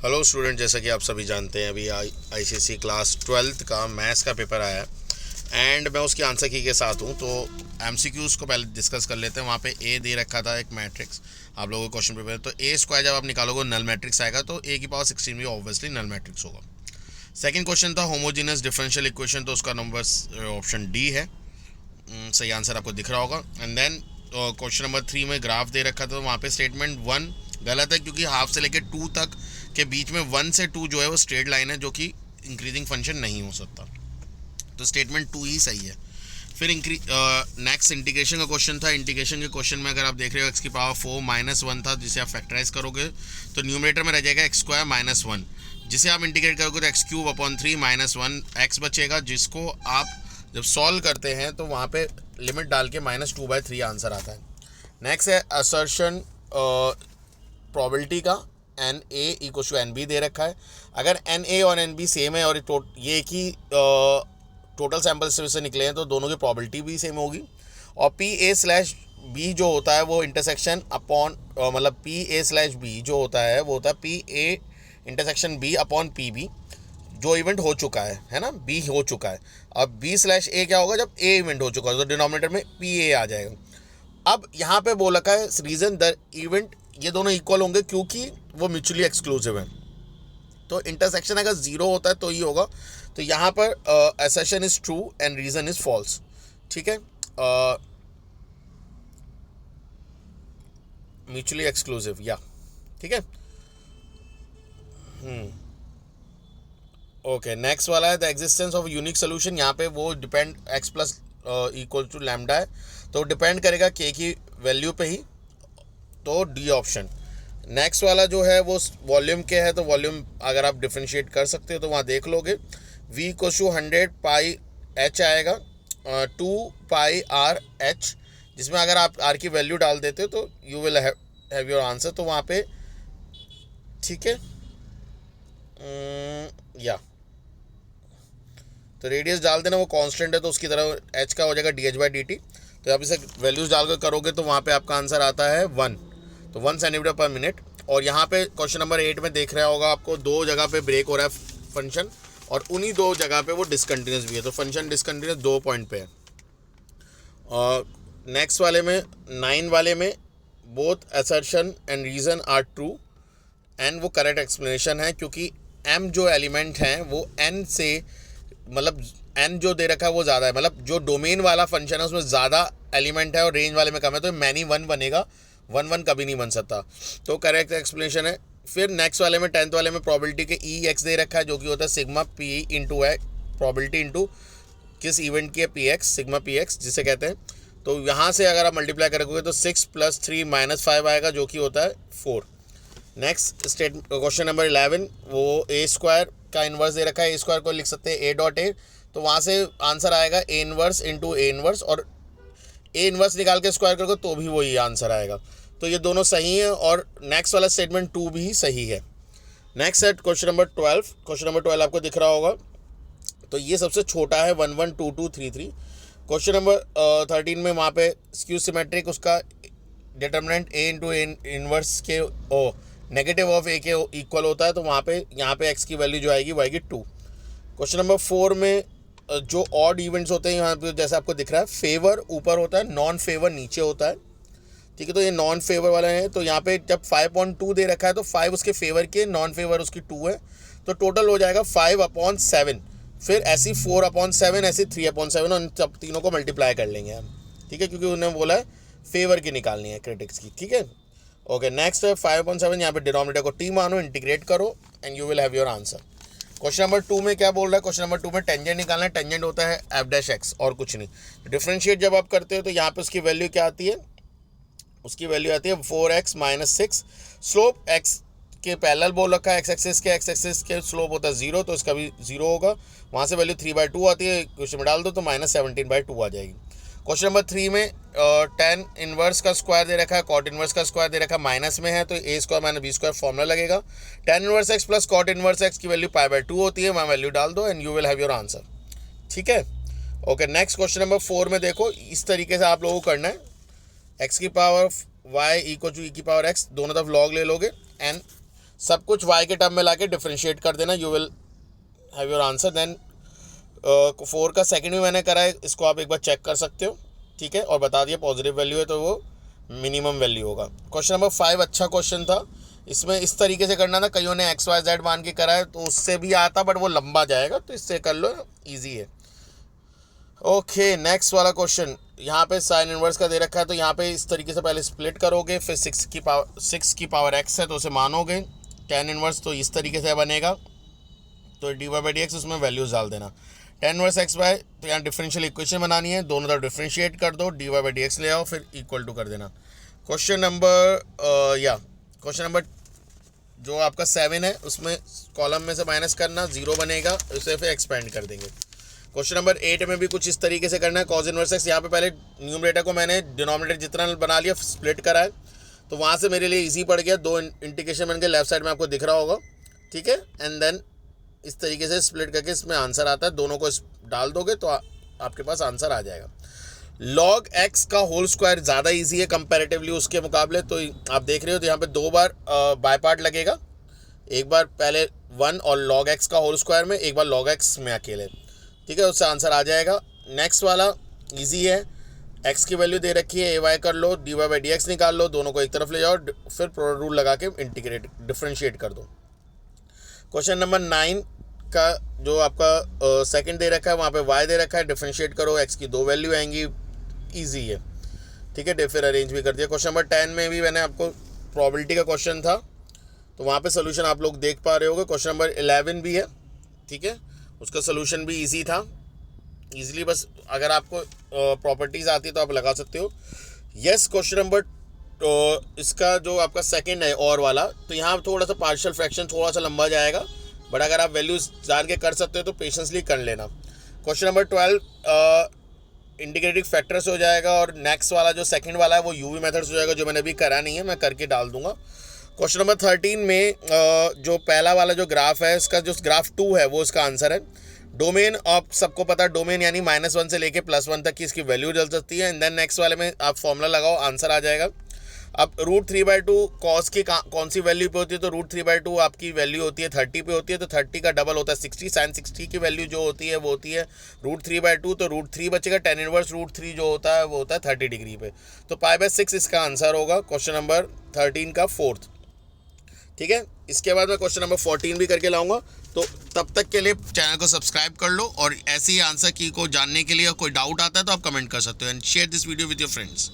Hello student, जैसा कि आप सभी जानते हैं अभी आईसीएसई क्लास 12th का मैथ्स का पेपर आया है एंड मैं उसकी आंसर की के साथ हूँ। तो एमसीक्यूज़ को पहले डिस्कस कर लेते हैं। वहाँ पे ए दे रखा था एक मैट्रिक्स, आप लोगों को क्वेश्चन पेपर। तो ए स्क्वायर जब आप निकालोगे नल मैट्रिक्स आएगा, तो ए की पावर 16 भी ऑब्वियसली नल मैट्रिक्स होगा। सेकंड क्वेश्चन था होमोजीनियस डिफरेंशियल इक्वेशन, तो उसका नंबर ऑप्शन डी है। सही आंसर आपको दिख रहा होगा। एंड देन क्वेश्चन नंबर 3 में ग्राफ दे रखा था, तो वहाँ पे स्टेटमेंट 1 गलत है, क्योंकि हाफ से लेकर 2 तक के बीच में 1 से 2 जो है वो स्ट्रेट लाइन है, जो कि इंक्रीजिंग फंक्शन नहीं हो सकता। तो स्टेटमेंट 2 ही सही है। फिर नेक्स्ट इंटीग्रेशन का क्वेश्चन था। इंटीग्रेशन के क्वेश्चन में अगर आप देख रहे हो, एक्स की पावर 4 -1 था, जिसे आप फैक्टराइज करोगे तो न्यूमरेटर में रह जाएगा एक्स स्क्वायर -1, जिसे आप इंटीग्रेट करोगे तो एक्स क्यूब अपॉन 3 -1 एक्स बचेगा, जिसको आप जब सॉल्व करते हैं तो वहाँ पे लिमिट डाल के -2/3 आंसर आता है। नेक्स्ट है असर्शन प्रोबेबिलिटी का, n A equal to n B दे रखा है। अगर एन ए और एन बी सेम है और ये एक ही टोटल सैम्पल से निकले हैं, तो दोनों की प्रोबेबिलिटी भी सेम होगी। और पी ए स्लैश बी जो होता है वो इंटरसेक्शन अपॉन मतलब पी ए स्लैश बी जो होता है वो होता है P A intersection B upon P B, जो इवेंट हो चुका है ना, बी हो चुका है। अब बी स्लैश ए क्या होगा, जब ए इवेंट हो चुका है तो डिनोमिनेटर में पी ए आ जाएगा। अब यहाँ पे बोल रखा है रीजन द इवेंट, ये दोनों इक्वल होंगे क्योंकि वो म्यूचुअली एक्सक्लूसिव है। तो इंटरसेक्शन अगर जीरो होता है तो ही होगा। तो यहाँ पर assertion is true and reason is false. ठीक है, म्यूचुअली एक्सक्लूसिव या ठीक है। ओके, नेक्स्ट वाला है the existence of unique solution. यहाँ पे वो depend x plus equal to lambda है, तो डिपेंड करेगा के की वैल्यू पे ही, तो डी ऑप्शन। नेक्स्ट वाला जो है वो वॉल्यूम के है, तो वॉल्यूम अगर आप डिफ्रेंशिएट कर सकते हो तो वहाँ देख लोगे। v equal to 100 pi H आएगा 2 पाई आर एच, जिसमें अगर आप आर की वैल्यू डाल देते हो तो you will have your answer. तो वहाँ पे ठीक है या तो रेडियस डाल देना, वो कांस्टेंट है तो उसकी तरह एच का हो जाएगा dh/dt। तो आप इसे वैल्यूज डालकर करोगे तो वहाँ पे आपका आंसर आता है 1, तो 1 सेंटीमीटर पर मिनट। और यहाँ पे क्वेश्चन नंबर 8 में देख रहा होगा आपको, 2 जगह पे ब्रेक हो रहा है फंक्शन, और उन्हीं 2 जगह पे वो डिसकंटिन्यूस भी है, तो फंक्शन डिसकंटिन्यूस 2 पॉइंट पे है। और नेक्स्ट वाले में 9 वाले में both assertion and reason are true and वो करेक्ट एक्सप्लेनेशन है, क्योंकि m जो एलिमेंट हैं वो n से मतलब n जो दे रखा है वो ज़्यादा है, मतलब जो डोमेन वाला फंक्शन है उसमें ज़्यादा एलिमेंट है और रेंज वाले में कम है, तो मैनी 1 बनेगा, 1 कभी नहीं बन सकता, तो करेक्ट एक्सप्लेनेशन है। फिर नेक्स्ट वाले में 10th वाले में प्रोबेबिलिटी के ई एक्स दे रखा है, जो कि होता है सिग्मा पी इंटू है प्रोबेबिलिटी इंटू किस इवेंट की है P x, sigma P x जिसे कहते हैं। तो यहाँ से अगर आप मल्टीप्लाई करोगे तो 6 + 3 -5 आएगा, जो कि होता है 4। नेक्स्ट क्वेश्चन नंबर 11, वो ए स्क्वायर का इन्वर्स दे रखा है। ए स्क्वायर को लिख सकते हैं ए डॉट ए, तो वहाँ से आंसर आएगा A inverse into A inverse, और ए इन्वर्स निकाल के स्क्वायर करोगे तो भी वही आंसर आएगा। तो ये दोनों सही है, और नेक्स्ट वाला स्टेटमेंट 2 भी सही है। नेक्स्ट है क्वेश्चन नंबर 12। क्वेश्चन नंबर 12 आपको दिख रहा होगा, तो ये सबसे छोटा है 1 1 2 2 3 3। क्वेश्चन नंबर 13 में वहाँ पे स्क्यू सिमेट्रिक, उसका determinant A into A inverse के नेगेटिव ऑफ ए के इक्वल होता है, तो वहाँ पे यहाँ पे एक्स की वैल्यू जो आएगी वो आएगी 2। क्वेश्चन नंबर 4 में जो ऑड इवेंट्स होते हैं यहाँ पे जैसे आपको दिख रहा है, फेवर ऊपर होता है, नॉन फेवर नीचे होता है। ठीक है, तो ये नॉन फेवर वाला है, तो यहाँ पे जब 5.2 दे रखा है तो 5 उसके फेवर के, नॉन फेवर उसकी 2 है, तो टोटल हो जाएगा 5/7। फिर ऐसी 4/7, ऐसी 3/7, और सब तीनों को मल्टीप्लाई कर लेंगे हम। ठीक है, क्योंकि उन्होंने बोला है फेवर की निकालनी है क्रिटिक्स की। ठीक है, ओके। नेक्स्ट है 5/7, यहाँ पे डिनोमिनेटर को t मानो, इंटीग्रेट करो and you will have your answer. Question number 2 में क्या बोल रहा है, क्वेश्चन नंबर 2 में टेंजेंट निकालना है। टेंजेंट होता है f' और कुछ नहीं। डिफ्रेंशिएट जब आप करते हो तो यहाँ पे उसकी वैल्यू क्या आती है, उसकी वैल्यू आती है 4x - 6। स्लोप x के पैरेलल बोल रखा है, x एक्सिस के स्लोप होता है 0, तो इसका भी 0 होगा। वहाँ से वैल्यू 3/2 आती है, क्वेश्चन में डाल दो तो -17/2 आ जाएगी। क्वेश्चन नंबर 3 में tan इनवर्स का स्क्वायर दे रखा है, cot इनवर्स का स्क्वायर दे रखा है, माइनस में है, तो a square - b square formula लगेगा। tan inverse x plus cot inverse x की वैल्यू π/2 होती है, वहाँ वैल्यू डाल दो and you will have your answer. ठीक है, ओके। नेक्स्ट क्वेश्चन नंबर 4 में देखो, इस तरीके से आप लोगों को करना है। x की power y equal to e की पावर x, दोनों तरफ लॉग ले लोगे एंड सब कुछ y के टर्म में लाके डिफरेंशिएट कर देना, you will have your answer. Then 4 का सेकंड भी मैंने करा है, इसको आप एक बार चेक कर सकते हो, ठीक है, और बता दिया पॉजिटिव वैल्यू है तो वो मिनिमम वैल्यू होगा। क्वेश्चन नंबर 5 अच्छा क्वेश्चन था, इसमें इस तरीके से करना था, कईयों ने XYZ मान के करा है तो उससे भी आता बट वो लंबा जाएगा, तो इससे कर लो, ईजी है। ओके नेक्स्ट वाला क्वेश्चन, यहाँ पे साइन इनवर्स का दे रखा है, तो यहाँ पे इस तरीके से पहले स्प्लिट करोगे, फिर 6 की पावर x है तो उसे मानोगे, tan इनवर्स तो इस तरीके से बनेगा, तो dy/dx उसमें वैल्यूज डाल देना। tan इनवर्स x बाय, तो यहाँ डिफरेंशियल इक्वेशन बनानी है, दोनों तरफ डिफरेंशिएट कर दो, dy/dx ले आओ, फिर इक्वल टू कर देना। क्वेश्चन नंबर जो आपका 7 है उसमें कॉलम में से माइनस करना, 0 बनेगा, उसे फिर एक्सपेंड कर देंगे। क्वेश्चन नंबर 8 में भी कुछ इस तरीके से करना है, कॉज इनवर्स x, यहाँ पे पहले न्यूमरेटर को मैंने डिनोमिनेटर जितना बना लिया, स्प्लिट करा है, तो वहाँ से मेरे लिए इजी पड़ गया, 2 इंटीग्रेशन बन के लेफ्ट साइड में आपको दिख रहा होगा, ठीक है। एंड देन इस तरीके से स्प्लिट करके इसमें आंसर आता है, दोनों को डाल दोगे तो आपके पास आंसर आ जाएगा। log x का होल स्क्वायर ज़्यादा इजी है कंपैरेटिवली उसके मुकाबले, तो आप देख रहे हो तो यहाँ पे 2 बार बाय पार्ट लगेगा, एक बार पहले 1 और log x का होल स्क्वायर में, एक बार log x में अकेले, ठीक है, उससे आंसर आ जाएगा। नेक्स्ट वाला इजी है, x की वैल्यू दे रखी है, ay कर लो, dy/dx निकाल लो, दोनों को एक तरफ ले जाओ, फिर प्रोडक्ट रूल लगा के इंटीग्रेट डिफरेंशिएट कर दो। क्वेश्चन नंबर 9 का जो आपका सेकंड दे रखा है, वहाँ पे y दे रखा है, डिफरेंशिएट करो, x की 2 वैल्यू आएंगी, ईजी है, ठीक है, फिर अरेंज भी कर दिया। क्वेश्चन नंबर 10 में भी मैंने आपको प्रोबेबिलिटी का क्वेश्चन था, तो वहाँ पे सोल्यूशन आप लोग देख पा रहे होगे। क्वेश्चन नंबर 11 भी है, ठीक है, उसका सोल्यूशन भी इजी था, इजीली, बस अगर आपको प्रॉपर्टीज़ आती है तो आप लगा सकते हो। यस क्वेश्चन नंबर इसका जो आपका सेकंड है और वाला, तो यहाँ थोड़ा सा पार्शियल फ्रैक्शन थोड़ा सा लंबा जाएगा, बट अगर आप वैल्यूज जान के कर सकते हो तो पेशेंसली कर लेना। क्वेश्चन नंबर 12 इंटीग्रेटिंग फैक्टर्स हो जाएगा, और नेक्स्ट वाला जो सेकंड वाला है वो यूवी मेथड्स हो जाएगा, जो मैंने अभी करा नहीं है, मैं करके डाल दूंगा। क्वेश्चन नंबर 13 में जो पहला वाला जो ग्राफ है, इसका जो ग्राफ 2 है वो इसका आंसर है। डोमेन आप सबको पता है, डोमेन यानी -1 से लेके +1 तक की इसकी वैल्यू डल सकती है, एंड देन नेक्स्ट वाले में आप फॉर्मूला लगाओ, आंसर आ जाएगा। अब √3/2 कॉस की कौन सी वैल्यू पे होती है, तो √3/2 आपकी वैल्यू होती है 30 पे होती है, तो 30 का डबल होता है 60, sin 60 की वैल्यू जो होती है वो होती है √3/2, तो √3 बचेगा, tan इनवर्स √3 जो होता है वो होता है 30 डिग्री पे, तो π/6 इसका आंसर होगा क्वेश्चन नंबर 13 का 4th, ठीक है। इसके बाद मैं क्वेश्चन नंबर 14 भी करके लाऊंगा, तो तब तक के लिए चैनल को सब्सक्राइब कर लो, और ऐसे ही आंसर की को जानने के लिए कोई डाउट आता है तो आप कमेंट कर सकते हो, and share this video with your friends.